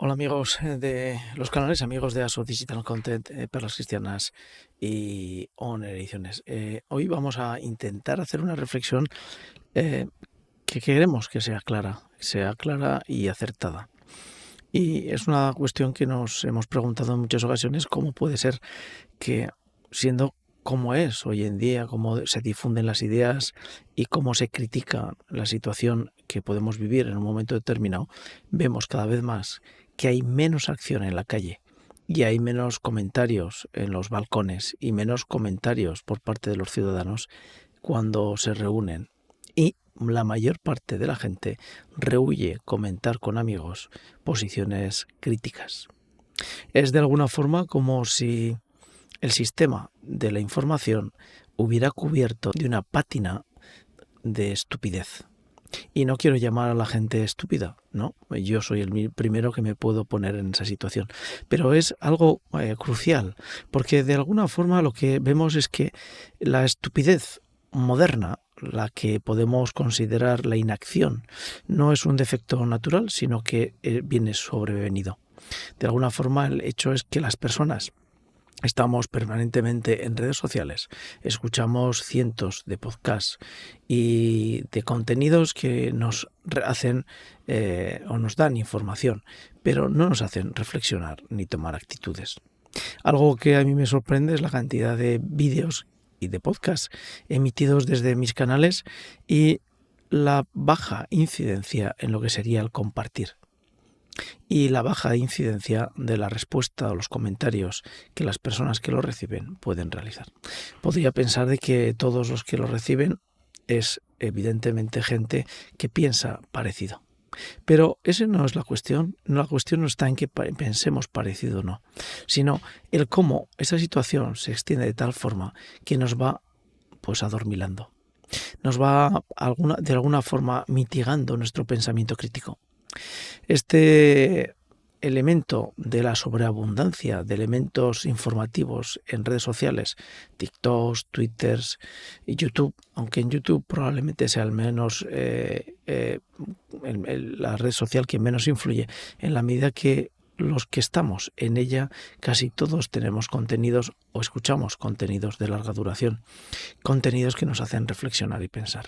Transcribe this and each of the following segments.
Hola amigos de los canales, amigos de ASO Digital Content, Perlas Cristianas y Honor Ediciones. Hoy vamos a intentar hacer una reflexión que queremos que sea clara y acertada. Y es una cuestión que nos hemos preguntado en muchas ocasiones: ¿cómo puede ser que, siendo como es hoy en día, cómo se difunden las ideas y cómo se critica la situación que podemos vivir en un momento determinado, vemos cada vez más que hay menos acción en la calle y hay menos comentarios en los balcones y menos comentarios por parte de los ciudadanos cuando se reúnen? Y la mayor parte de la gente rehúye comentar con amigos posiciones críticas. Es de alguna forma como si el sistema de la información hubiera cubierto de una pátina de estupidez. Y no quiero llamar a la gente estúpida, ¿no? Yo soy el primero que me puedo poner en esa situación. Pero es algo crucial, porque de alguna forma lo que vemos es que la estupidez moderna, la que podemos considerar la inacción, no es un defecto natural, sino que viene sobrevenido. De alguna forma, el hecho es que las personas estamos permanentemente en redes sociales, escuchamos cientos de podcasts y de contenidos que nos hacen o nos dan información, pero no nos hacen reflexionar ni tomar actitudes. Algo que a mí me sorprende es la cantidad de vídeos y de podcasts emitidos desde mis canales y la baja incidencia en lo que sería el compartir, y la baja incidencia de la respuesta o los comentarios que las personas que lo reciben pueden realizar. Podría pensar de que todos los que lo reciben es evidentemente gente que piensa parecido. Pero esa no es la cuestión. La cuestión no está en que pensemos parecido o no, sino el cómo esa situación se extiende de tal forma que nos va adormilando. Nos va de alguna forma mitigando nuestro pensamiento crítico. Este elemento de la sobreabundancia de elementos informativos en redes sociales, TikTok, Twitter y YouTube, aunque en YouTube probablemente sea al menos la red social que menos influye, en la medida que los que estamos en ella casi todos tenemos contenidos o escuchamos contenidos de larga duración, contenidos que nos hacen reflexionar y pensar.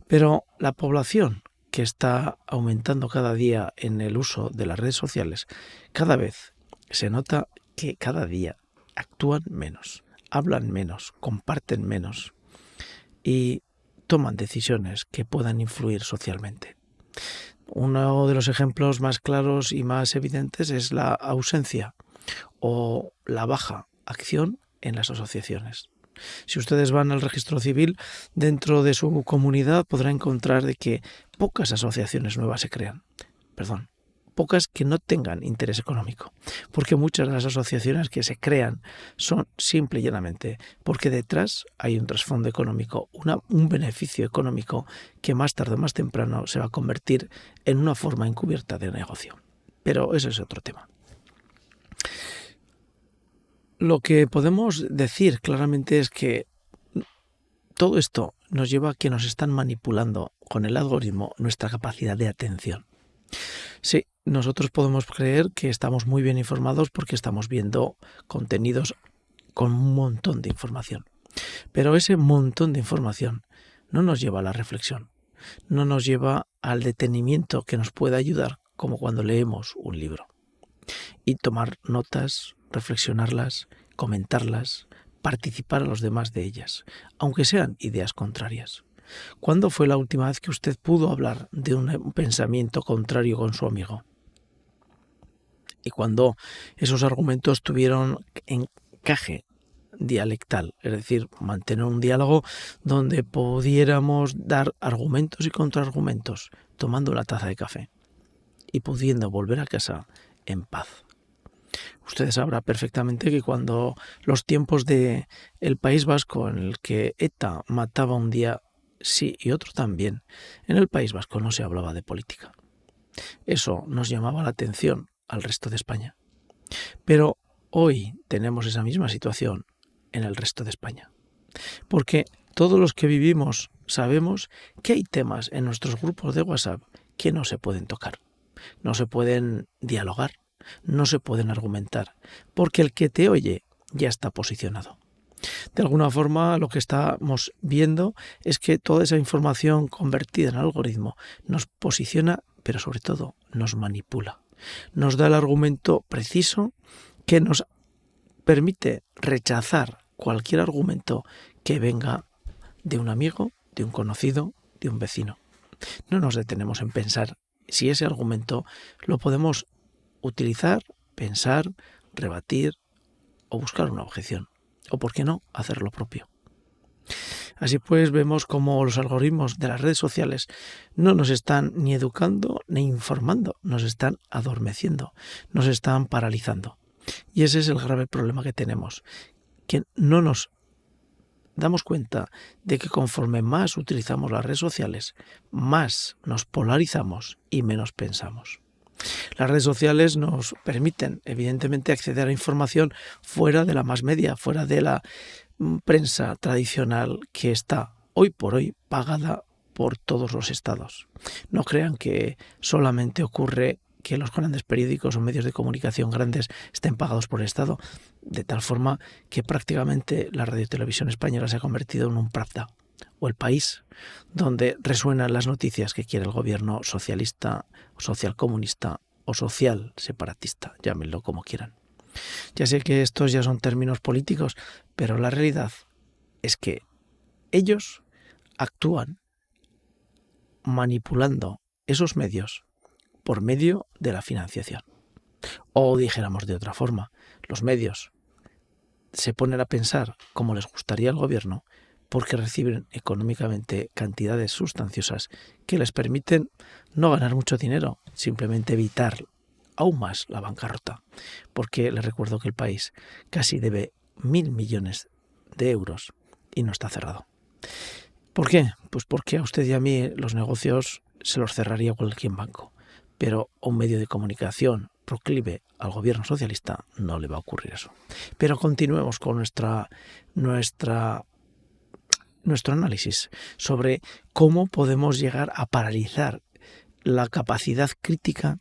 Pero la población que está aumentando cada día en el uso de las redes sociales, cada vez se nota que cada día actúan menos, hablan menos, comparten menos y toman decisiones que puedan influir socialmente. Uno de los ejemplos más claros y más evidentes es la ausencia o la baja acción en las asociaciones. Si ustedes van al registro civil, dentro de su comunidad podrá encontrar de que pocas asociaciones nuevas se crean. Pocas que no tengan interés económico, porque muchas de las asociaciones que se crean son simple y llanamente porque detrás hay un trasfondo económico, un beneficio económico que más tarde o más temprano se va a convertir en una forma encubierta de negocio. Pero ese es otro tema. Lo que podemos decir claramente es que todo esto nos lleva a que nos están manipulando con el algoritmo nuestra capacidad de atención. Sí, nosotros podemos creer que estamos muy bien informados porque estamos viendo contenidos con un montón de información. Pero ese montón de información no nos lleva a la reflexión, no nos lleva al detenimiento que nos puede ayudar, como cuando leemos un libro. Y tomar notas, reflexionarlas, comentarlas, participar a los demás de ellas, aunque sean ideas contrarias. ¿Cuándo fue la última vez que usted pudo hablar de un pensamiento contrario con su amigo? Y cuando esos argumentos tuvieron encaje dialectal, es decir, mantener un diálogo donde pudiéramos dar argumentos y contraargumentos, tomando una taza de café y pudiendo volver a casa en paz. Ustedes sabrán perfectamente que cuando los tiempos de el País Vasco, en el que ETA mataba un día sí y otro también, en el País Vasco no se hablaba de política. Eso nos llamaba la atención al resto de España. Pero hoy tenemos esa misma situación en el resto de España. Porque todos los que vivimos sabemos que hay temas en nuestros grupos de WhatsApp que no se pueden tocar. no se pueden dialogar, no se pueden argumentar, porque el que te oye ya está posicionado. De alguna forma, lo que estamos viendo es que toda esa información convertida en algoritmo nos posiciona, pero sobre todo nos manipula. Nos da el argumento preciso que nos permite rechazar cualquier argumento que venga de un amigo, de un conocido, de un vecino. No nos detenemos en pensar si ese argumento lo podemos utilizar, pensar, rebatir o buscar una objeción. O, por qué no, hacer lo propio. Así pues, vemos cómo los algoritmos de las redes sociales no nos están ni educando ni informando, nos están adormeciendo, nos están paralizando. Y ese es el grave problema que tenemos, que no nos damos cuenta de que conforme más utilizamos las redes sociales, más nos polarizamos y menos pensamos. Las redes sociales nos permiten, evidentemente, acceder a información fuera de la más media, fuera de la prensa tradicional que está hoy por hoy pagada por todos los estados. No crean que solamente ocurre que los grandes periódicos o medios de comunicación grandes estén pagados por el Estado, de tal forma que prácticamente la Radio y Televisión Española se ha convertido en un Pravda, o El País, donde resuenan las noticias que quiere el gobierno socialista, socialcomunista o social separatista, llámenlo como quieran. Ya sé que estos ya son términos políticos, pero la realidad es que ellos actúan manipulando esos medios por medio de la financiación. O dijéramos de otra forma, los medios se ponen a pensar como les gustaría al gobierno porque reciben económicamente cantidades sustanciosas que les permiten no ganar mucho dinero, simplemente evitar aún más la bancarrota, porque les recuerdo que el país casi debe 1.000 millones de euros y no está cerrado. ¿Por qué? Pues porque a usted y a mí los negocios se los cerraría cualquier banco, pero a un medio de comunicación proclive al gobierno socialista no le va a ocurrir eso. Pero continuemos con nuestro análisis sobre cómo podemos llegar a paralizar la capacidad crítica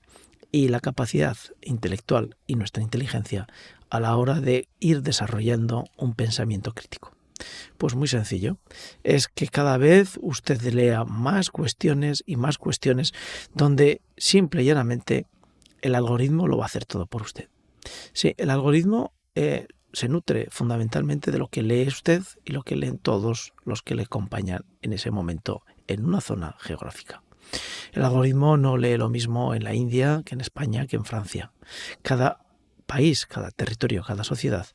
y la capacidad intelectual y nuestra inteligencia a la hora de ir desarrollando un pensamiento crítico. Pues muy sencillo, es que cada vez usted lea más cuestiones y más cuestiones donde simple y llanamente el algoritmo lo va a hacer todo por usted. Sí, el algoritmo se nutre fundamentalmente de lo que lee usted y lo que leen todos los que le acompañan en ese momento en una zona geográfica. El algoritmo no lee lo mismo en la India que en España que en Francia. Cada país, cada territorio, cada sociedad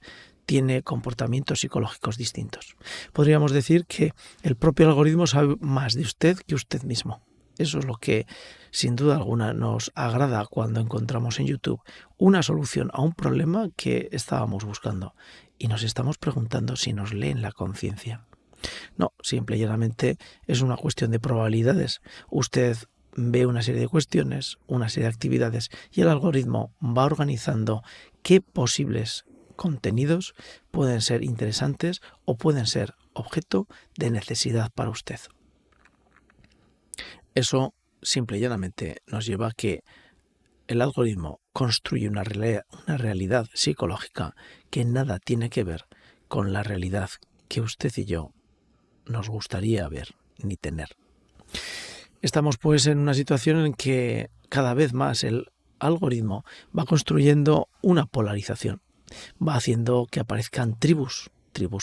tiene comportamientos psicológicos distintos. Podríamos decir que el propio algoritmo sabe más de usted que usted mismo. Eso es lo que, sin duda alguna, nos agrada cuando encontramos en YouTube una solución a un problema que estábamos buscando y nos estamos preguntando si nos leen la conciencia. No, simple y llanamente es una cuestión de probabilidades. Usted ve una serie de cuestiones, una serie de actividades y el algoritmo va organizando qué posibles contenidos pueden ser interesantes o pueden ser objeto de necesidad para usted. Eso simple y llanamente nos lleva a que el algoritmo construye una realidad psicológica que nada tiene que ver con la realidad que usted y yo nos gustaría ver ni tener. Estamos pues en una situación en que cada vez más el algoritmo va construyendo una polarización, va haciendo que aparezcan tribus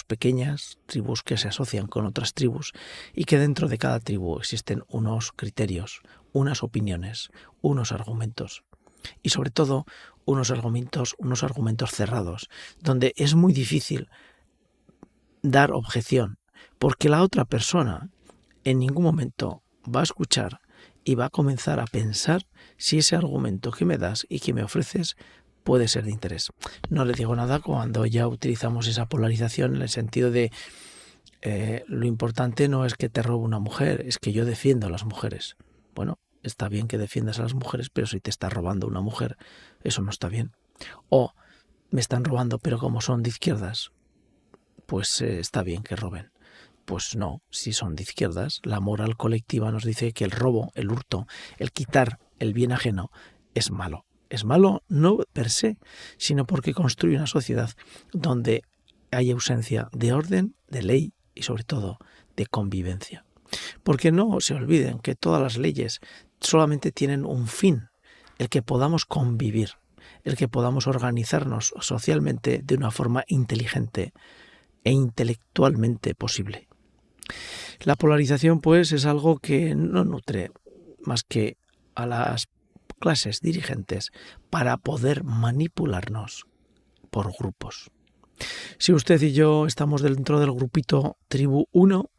pequeñas, tribus que se asocian con otras tribus y que dentro de cada tribu existen unos criterios, unas opiniones, unos argumentos y sobre todo unos argumentos cerrados, donde es muy difícil dar objeción, porque la otra persona en ningún momento va a escuchar y va a comenzar a pensar si ese argumento que me das y que me ofreces puede ser de interés. No le digo nada cuando ya utilizamos esa polarización en el sentido de lo importante no es que te robe una mujer, es que yo defiendo a las mujeres. Bueno, está bien que defiendas a las mujeres, pero si te está robando una mujer, eso no está bien. O me están robando, pero como son de izquierdas, pues está bien que roben. Pues no, si son de izquierdas, la moral colectiva nos dice que el robo, el hurto, el quitar el bien ajeno es malo. Es malo no per se, sino porque construye una sociedad donde hay ausencia de orden, de ley y sobre todo de convivencia. Porque no se olviden que todas las leyes solamente tienen un fin, el que podamos convivir, el que podamos organizarnos socialmente de una forma inteligente e intelectualmente posible. La polarización, pues, es algo que no nutre más que a las clases dirigentes para poder manipularnos por grupos. Si usted y yo estamos dentro del grupito Tribu 1,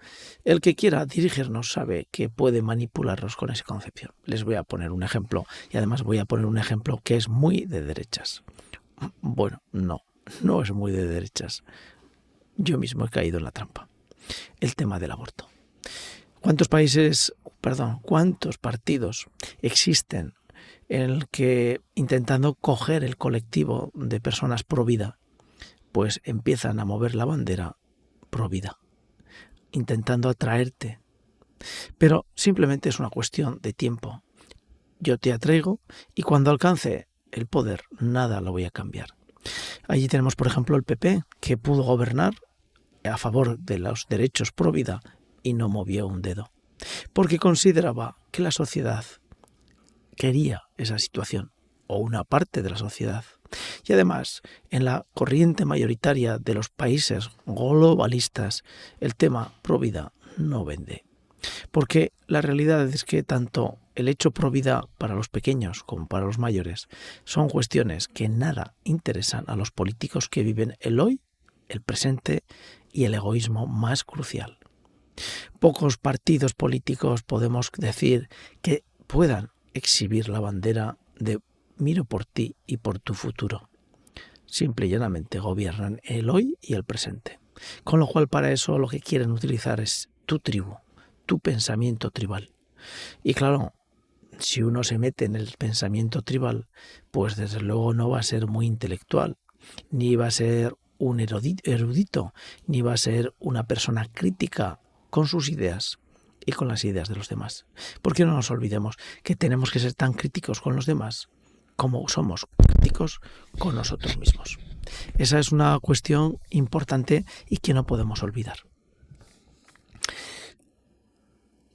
el que quiera dirigirnos sabe que puede manipularnos con esa concepción. Les voy a poner un ejemplo y además voy a poner un ejemplo que es muy de derechas. Bueno, no es muy de derechas. Yo mismo he caído en la trampa. El tema del aborto. ¿Cuántos partidos existen en el que intentando coger el colectivo de personas pro vida, pues empiezan a mover la bandera pro vida, intentando atraerte? Pero simplemente es una cuestión de tiempo. Yo te atraigo y cuando alcance el poder, nada lo voy a cambiar. Allí tenemos, por ejemplo, el PP, que pudo gobernar a favor de los derechos pro vida y no movió un dedo, porque consideraba que la sociedad quería esa situación, o una parte de la sociedad. Y además, en la corriente mayoritaria de los países globalistas, el tema pro vida no vende. Porque la realidad es que tanto el hecho pro vida para los pequeños como para los mayores son cuestiones que nada interesan a los políticos que viven el hoy, el presente y el egoísmo más crucial. Pocos partidos políticos podemos decir que puedan exhibir la bandera de miro por ti y por tu futuro. Simple y llanamente gobiernan el hoy y el presente. Con lo cual para eso lo que quieren utilizar es tu tribu, tu pensamiento tribal. Y claro, si uno se mete en el pensamiento tribal, pues desde luego no va a ser muy intelectual, ni va a ser un erudito, ni va a ser una persona crítica con sus ideas y con las ideas de los demás. Porque no nos olvidemos que tenemos que ser tan críticos con los demás como somos críticos con nosotros mismos. Esa es una cuestión importante y que no podemos olvidar.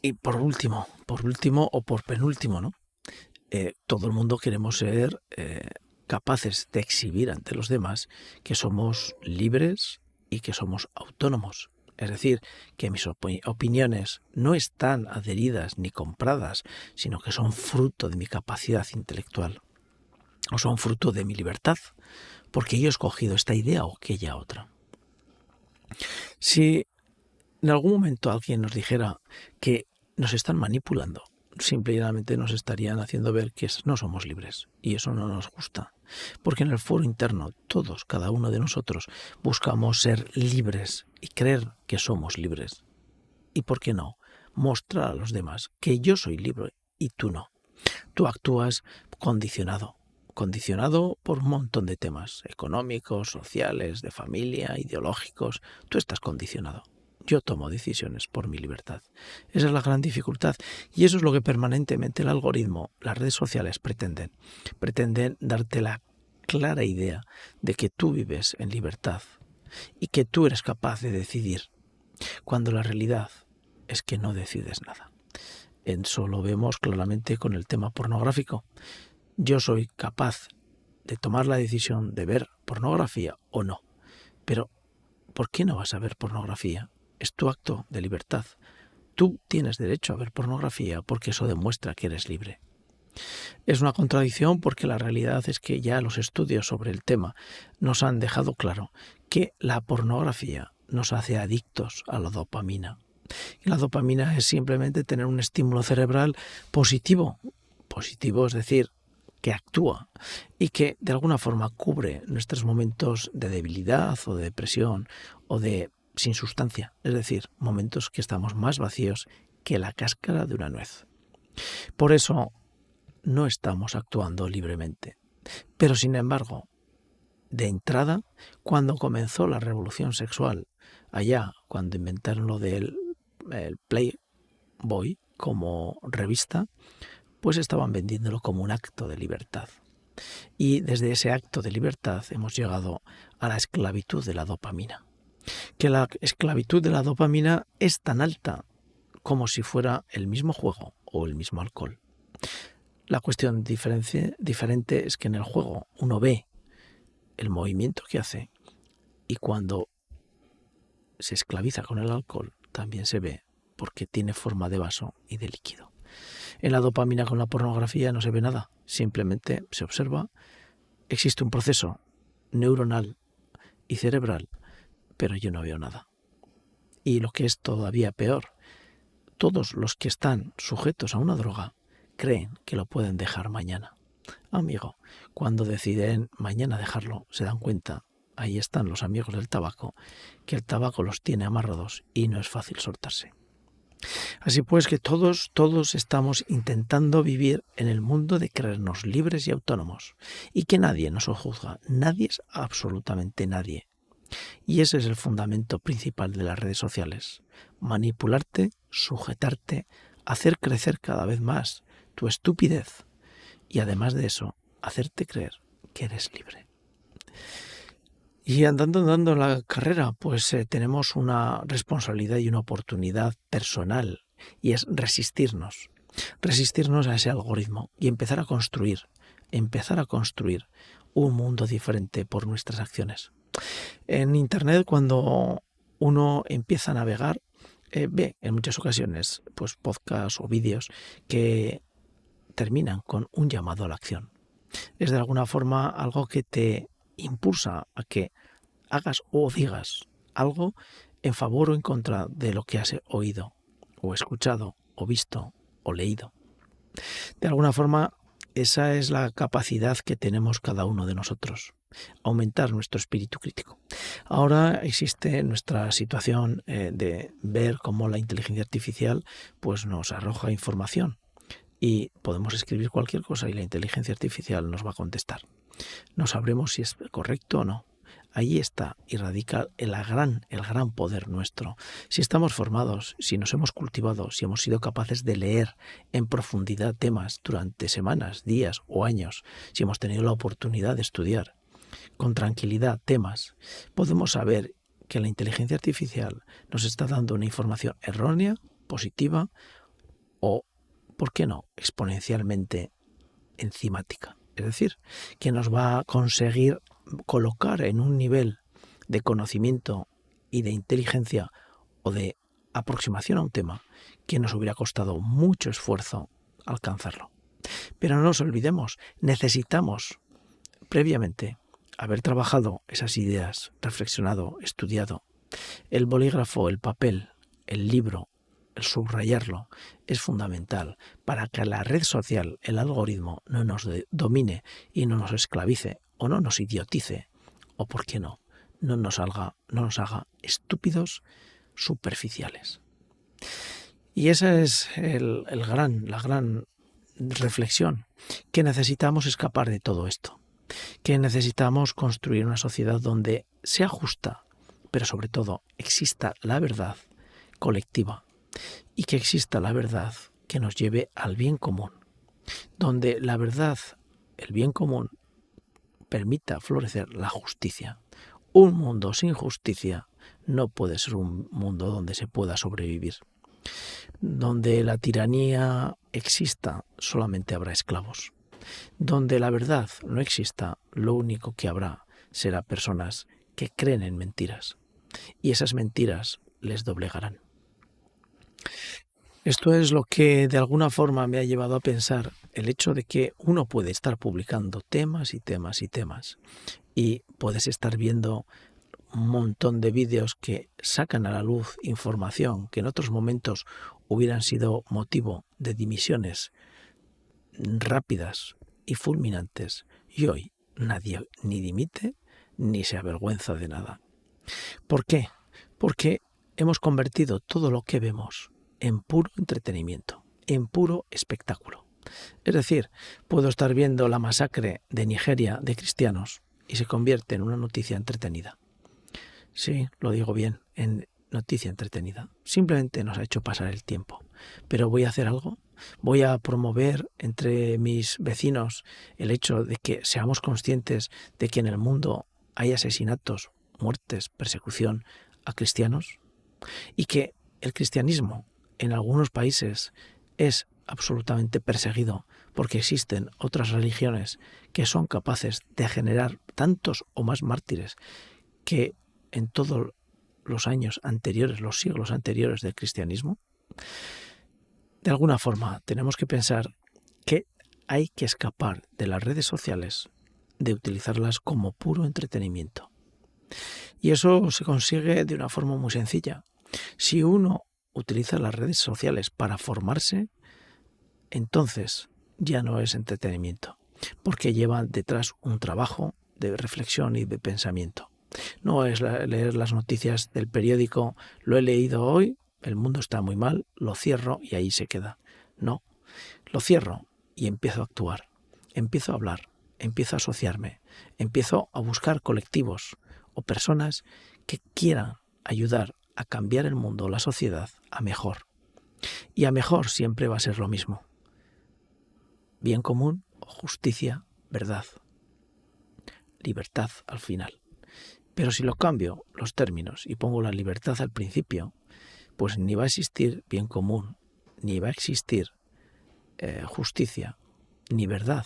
Y por último o por penúltimo, ¿no? Todo el mundo queremos ser capaces de exhibir ante los demás que somos libres y que somos autónomos. Es decir, que mis opiniones no están adheridas ni compradas, sino que son fruto de mi capacidad intelectual o son fruto de mi libertad, porque yo he escogido esta idea o aquella otra. Si en algún momento alguien nos dijera que nos están manipulando, simplemente nos estarían haciendo ver que no somos libres y eso no nos gusta, porque en el foro interno todos, cada uno de nosotros, buscamos ser libres y creer que somos libres. ¿Y por qué no? Mostrar a los demás que yo soy libre y tú no. Tú actúas condicionado por un montón de temas económicos, sociales, de familia, ideológicos. Tú estás condicionado. Yo tomo decisiones por mi libertad. Esa es la gran dificultad y eso es lo que permanentemente el algoritmo, las redes sociales pretenden. Pretenden darte la clara idea de que tú vives en libertad y que tú eres capaz de decidir, cuando la realidad es que no decides nada. Eso lo vemos claramente con el tema pornográfico. Yo soy capaz de tomar la decisión de ver pornografía o no, pero ¿por qué no vas a ver pornografía? Es tu acto de libertad. Tú tienes derecho a ver pornografía porque eso demuestra que eres libre. Es una contradicción porque la realidad es que ya los estudios sobre el tema nos han dejado claro que la pornografía nos hace adictos a la dopamina. Y la dopamina es simplemente tener un estímulo cerebral positivo. Positivo es decir, que actúa y que de alguna forma cubre nuestros momentos de debilidad o de depresión o de sin sustancia, es decir, momentos que estamos más vacíos que la cáscara de una nuez. Por eso no estamos actuando libremente. Pero sin embargo, de entrada, cuando comenzó la revolución sexual, allá cuando inventaron lo del Playboy como revista, pues estaban vendiéndolo como un acto de libertad. Y desde ese acto de libertad hemos llegado a la esclavitud de la dopamina. Que la esclavitud de la dopamina es tan alta como si fuera el mismo juego o el mismo alcohol. La cuestión diferente es que en el juego uno ve el movimiento que hace y cuando se esclaviza con el alcohol también se ve porque tiene forma de vaso y de líquido. En la dopamina con la pornografía no se ve nada, simplemente se observa, existe un proceso neuronal y cerebral, pero yo no veo nada. Y lo que es todavía peor, todos los que están sujetos a una droga creen que lo pueden dejar mañana. Amigo, cuando deciden mañana dejarlo, se dan cuenta, ahí están los amigos del tabaco, que el tabaco los tiene amarrados y no es fácil soltarse. Así pues que todos estamos intentando vivir en el mundo de creernos libres y autónomos y que nadie nos juzga, nadie es absolutamente nadie. Y ese es el fundamento principal de las redes sociales, manipularte, sujetarte, hacer crecer cada vez más tu estupidez y además de eso, hacerte creer que eres libre. Y andando la carrera, pues tenemos una responsabilidad y una oportunidad personal y es resistirnos a ese algoritmo y empezar a construir un mundo diferente por nuestras acciones. En Internet, cuando uno empieza a navegar, ve en muchas ocasiones pues podcasts o vídeos que terminan con un llamado a la acción. Es de alguna forma algo que te impulsa a que hagas o digas algo en favor o en contra de lo que has oído o escuchado o visto o leído. De alguna forma, esa es la capacidad que tenemos cada uno de nosotros, aumentar nuestro espíritu crítico. Ahora existe nuestra situación de ver cómo la inteligencia artificial pues nos arroja información y podemos escribir cualquier cosa y la inteligencia artificial nos va a contestar. No sabremos si es correcto o no. Ahí está y radica el gran poder nuestro. Si estamos formados, si nos hemos cultivado, si hemos sido capaces de leer en profundidad temas durante semanas, días o años, si hemos tenido la oportunidad de estudiar con tranquilidad temas, podemos saber que la inteligencia artificial nos está dando una información errónea, positiva o, ¿por qué no?, exponencialmente enzimática. Es decir, que nos va a conseguir colocar en un nivel de conocimiento y de inteligencia o de aproximación a un tema que nos hubiera costado mucho esfuerzo alcanzarlo. Pero no nos olvidemos, necesitamos previamente haber trabajado esas ideas, reflexionado, estudiado. El bolígrafo, el papel, el libro, el subrayarlo es fundamental para que la red social, el algoritmo, no nos domine y no nos esclavice o no nos idiotice o, ¿por qué no nos haga estúpidos superficiales. Y esa es la gran reflexión, que necesitamos escapar de todo esto, que necesitamos construir una sociedad donde sea justa, pero sobre todo exista la verdad colectiva y que exista la verdad que nos lleve al bien común, donde la verdad, el bien común, permita florecer la justicia. Un mundo sin justicia no puede ser un mundo donde se pueda sobrevivir. Donde la tiranía exista, solamente habrá esclavos. Donde la verdad no exista, lo único que habrá será personas que creen en mentiras. Y esas mentiras les doblegarán. Esto es lo que de alguna forma me ha llevado a pensar el hecho de que uno puede estar publicando temas y temas y temas y puedes estar viendo un montón de vídeos que sacan a la luz información que en otros momentos hubieran sido motivo de dimisiones rápidas y fulminantes y hoy nadie ni dimite ni se avergüenza de nada. ¿Por qué? Porque hemos convertido todo lo que vemos en puro entretenimiento, en puro espectáculo. Es decir, puedo estar viendo la masacre de Nigeria de cristianos y se convierte en una noticia entretenida. Sí, lo digo bien, en noticia entretenida. Simplemente nos ha hecho pasar el tiempo. Pero voy a hacer algo. voy a promover entre mis vecinos el hecho de que seamos conscientes de que en el mundo hay asesinatos, muertes, persecución a cristianos y que el cristianismo en algunos países es absolutamente perseguido porque existen otras religiones que son capaces de generar tantos o más mártires que en todos los años anteriores, los siglos anteriores del cristianismo. De alguna forma tenemos que pensar que hay que escapar de las redes sociales, de utilizarlas como puro entretenimiento. Y eso se consigue de una forma muy sencilla. Si uno utiliza las redes sociales para formarse, entonces ya no es entretenimiento, porque lleva detrás un trabajo de reflexión y de pensamiento. No es leer las noticias del periódico, lo he leído hoy, el mundo está muy mal, lo cierro y ahí se queda. No, lo cierro y empiezo a actuar, empiezo a hablar, empiezo a asociarme, empiezo a buscar colectivos o personas que quieran ayudar a cambiar el mundo o la sociedad a mejor. Y a mejor siempre va a ser lo mismo. Bien común, justicia, verdad. Libertad al final. Pero si lo cambio los términos y pongo la libertad al principio, pues ni va a existir bien común, ni va a existir justicia, ni verdad,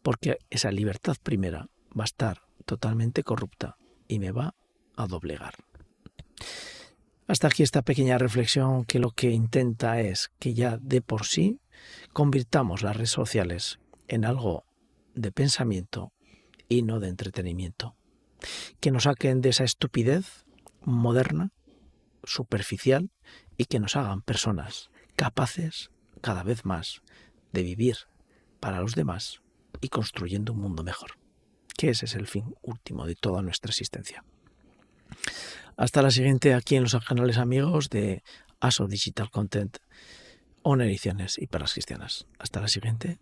porque esa libertad primera va a estar totalmente corrupta y me va a doblegar. Hasta aquí esta pequeña reflexión que lo que intenta es que ya de por sí convirtamos las redes sociales en algo de pensamiento y no de entretenimiento. Que nos saquen de esa estupidez moderna, superficial, y que nos hagan personas capaces cada vez más de vivir para los demás y construyendo un mundo mejor. Que ese es el fin último de toda nuestra existencia. Hasta la siguiente aquí en los canales amigos de ASO Digital Content, ON Ediciones y Perlas Cristianas. Hasta la siguiente.